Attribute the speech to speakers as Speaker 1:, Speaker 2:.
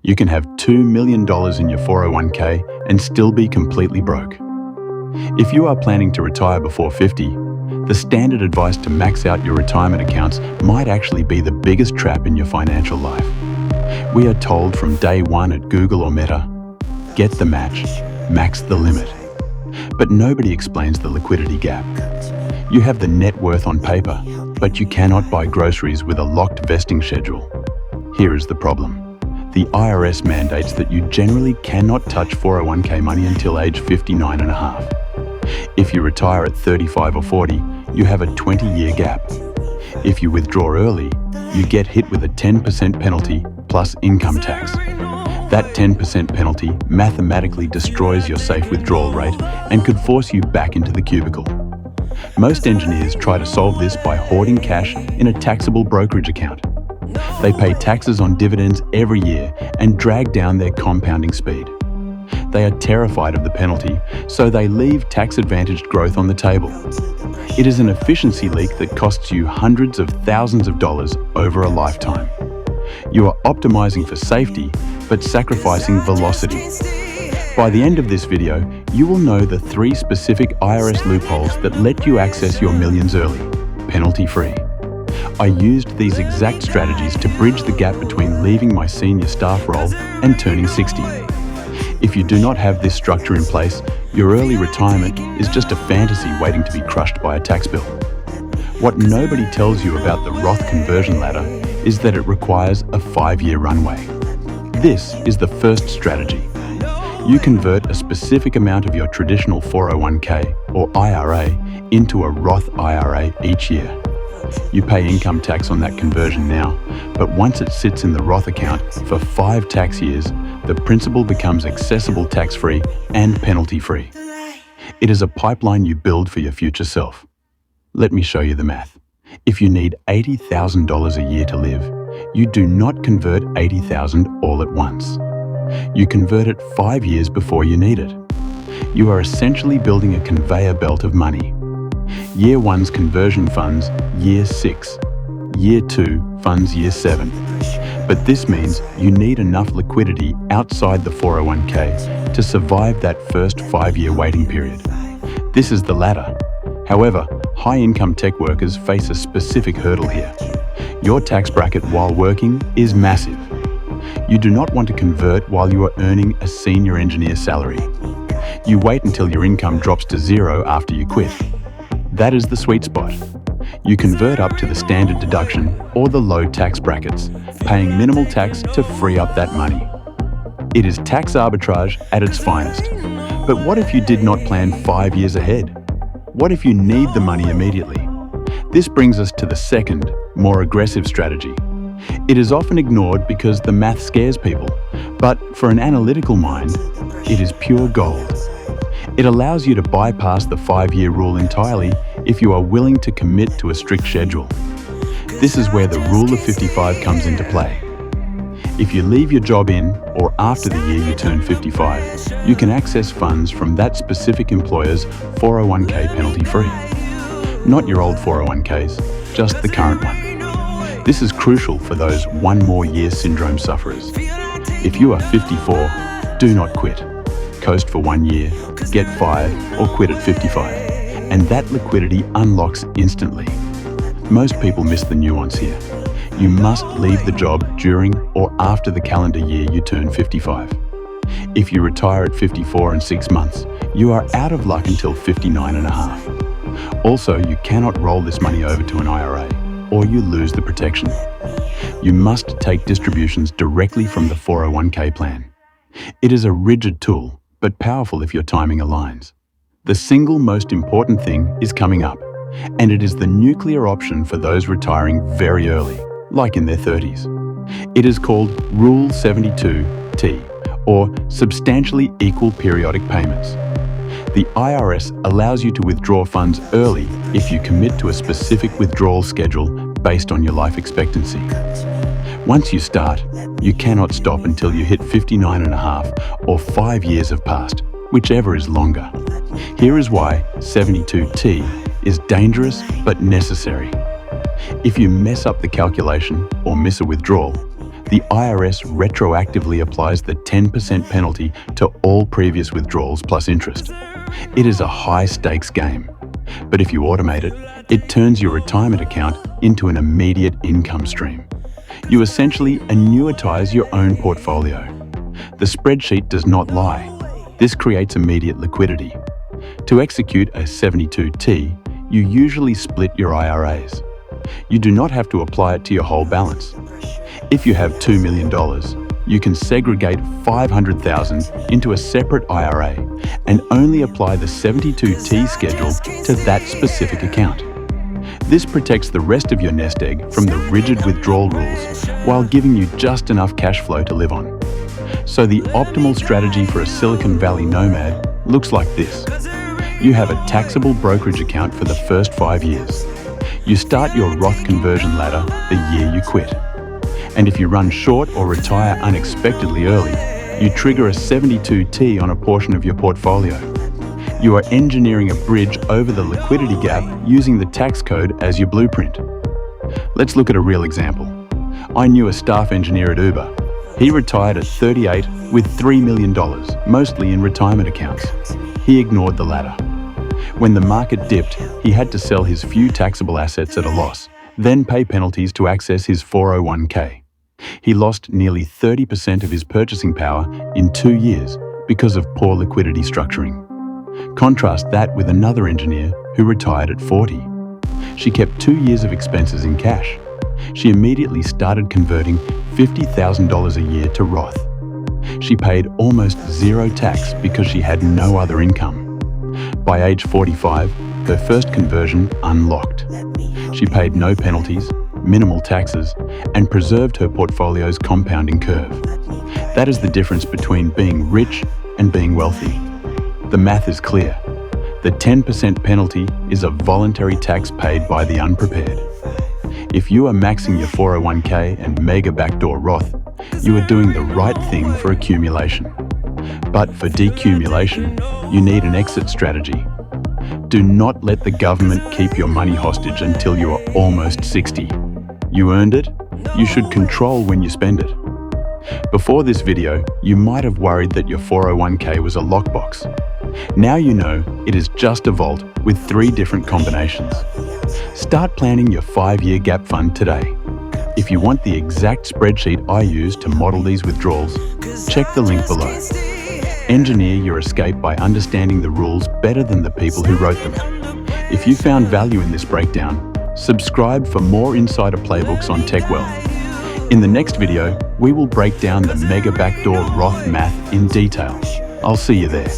Speaker 1: You can have $2 million in your 401k and still be completely broke. If you are planning to retire before 50, the standard advice to max out your retirement accounts might actually be the biggest trap in your financial life. We are told from day one at Google or Meta, get the match, max the limit. But nobody explains the liquidity gap. You have the net worth on paper, but you cannot buy groceries with a locked vesting schedule. Here is the problem. The IRS mandates that you generally cannot touch 401k money until age 59 and a half. If you retire at 35 or 40, you have a 20-year gap. If you withdraw early, you get hit with a 10% penalty plus income tax. That 10% penalty mathematically destroys your safe withdrawal rate and could force you back into the cubicle. Most engineers try to solve this by hoarding cash in a taxable brokerage account. They pay taxes on dividends every year and drag down their compounding speed. They are terrified of the penalty, so they leave tax-advantaged growth on the table. It is an efficiency leak that costs you hundreds of thousands of dollars over a lifetime. You are optimizing for safety, but sacrificing velocity. By the end of this video, you will know the 3 specific IRS loopholes that let you access your millions early, penalty-free. I used these exact strategies to bridge the gap between leaving my senior staff role and turning 60. If you do not have this structure in place, your early retirement is just a fantasy waiting to be crushed by a tax bill. What nobody tells you about the Roth Conversion Ladder is that it requires a 5-year runway. This is the first strategy. You convert a specific amount of your traditional 401k or IRA into a Roth IRA each year. You pay income tax on that conversion now, but once it sits in the Roth account for 5 tax years, the principal becomes accessible tax-free and penalty-free. It is a pipeline you build for your future self. Let me show you the math. If you need $80,000 a year to live, you do not convert $80,000 all at once. You convert it 5 years before you need it. You are essentially building a conveyor belt of money. Year 1's conversion funds year 6. Year 2 funds year 7. But this means you need enough liquidity outside the 401k to survive that first 5-year waiting period. This is the ladder. However, high-income tech workers face a specific hurdle here. Your tax bracket while working is massive. You do not want to convert while you are earning a senior engineer salary. You wait until your income drops to 0 after you quit. That is the sweet spot. You convert up to the standard deduction or the low tax brackets, paying minimal tax to free up that money. It is tax arbitrage at its finest. But what if you did not plan 5 years ahead? What if you need the money immediately? This brings us to the second, more aggressive strategy. It is often ignored because the math scares people, but for an analytical mind, it is pure gold. It allows you to bypass the 5-year rule entirely if you are willing to commit to a strict schedule. This is where the rule of 55 comes into play. If you leave your job in or after the year you turn 55, you can access funds from that specific employer's 401k penalty-free. Not your old 401ks, just the current one. This is crucial for those 1 more year syndrome sufferers. If you are 54, do not quit. Coast for 1 year, get fired, or quit at 55. And that liquidity unlocks instantly. Most people miss the nuance here. You must leave the job during or after the calendar year you turn 55. If you retire at 54 and 6 months, you are out of luck until 59 and a half. Also, you cannot roll this money over to an IRA, or you lose the protection. You must take distributions directly from the 401k plan. It is a rigid tool, but powerful if your timing aligns. The single most important thing is coming up, and it is the nuclear option for those retiring very early, like in their 30s. It is called Rule 72T, or Substantially Equal Periodic Payments. The IRS allows you to withdraw funds early if you commit to a specific withdrawal schedule based on your life expectancy. Once you start, you cannot stop until you hit 59 and a half or 5 years have passed, whichever is longer. Here is why 72T is dangerous but necessary. If you mess up the calculation or miss a withdrawal, the IRS retroactively applies the 10% penalty to all previous withdrawals plus interest. It is a high-stakes game. But if you automate it, it turns your retirement account into an immediate income stream. You essentially annuitize your own portfolio. The spreadsheet does not lie. This creates immediate liquidity. To execute a 72T, you usually split your IRAs. You do not have to apply it to your whole balance. If you have $2 million, you can segregate $500,000 into a separate IRA and only apply the 72T schedule to that specific account. This protects the rest of your nest egg from the rigid withdrawal rules while giving you just enough cash flow to live on. So the optimal strategy for a Silicon Valley nomad looks like this. You have a taxable brokerage account for the first 5 years. You start your Roth Conversion Ladder the year you quit. And if you run short or retire unexpectedly early, you trigger a 72T on a portion of your portfolio. You are engineering a bridge over the liquidity gap using the tax code as your blueprint. Let's look at a real example. I knew a staff engineer at Uber. He retired at 38 with $3 million, mostly in retirement accounts. He ignored the ladder. When the market dipped, he had to sell his few taxable assets at a loss, then pay penalties to access his 401k. He lost nearly 30% of his purchasing power in 2 years because of poor liquidity structuring. Contrast that with another engineer who retired at 40. She kept 2 years of expenses in cash. She immediately started converting $50,000 a year to Roth. She paid almost zero tax because she had no other income. By age 45, her first conversion unlocked. She paid no penalties, minimal taxes, and preserved her portfolio's compounding curve. That is the difference between being rich and being wealthy. The math is clear. The 10% penalty is a voluntary tax paid by the unprepared. If you are maxing your 401k and Mega Backdoor Roth, you are doing the right thing for accumulation. But for decumulation, you need an exit strategy. Do not let the government keep your money hostage until you are almost 60. You earned it, you should control when you spend it. Before this video, you might have worried that your 401k was a lockbox. Now you know it is just a vault with 3 different combinations. Start planning your 5-year gap fund today. If you want the exact spreadsheet I use to model these withdrawals, check the link below. Engineer your escape by understanding the rules better than the people who wrote them. If you found value in this breakdown, subscribe for more insider playbooks on tech wealth. In the next video, we will break down the Mega Backdoor Roth math in detail. I'll see you there.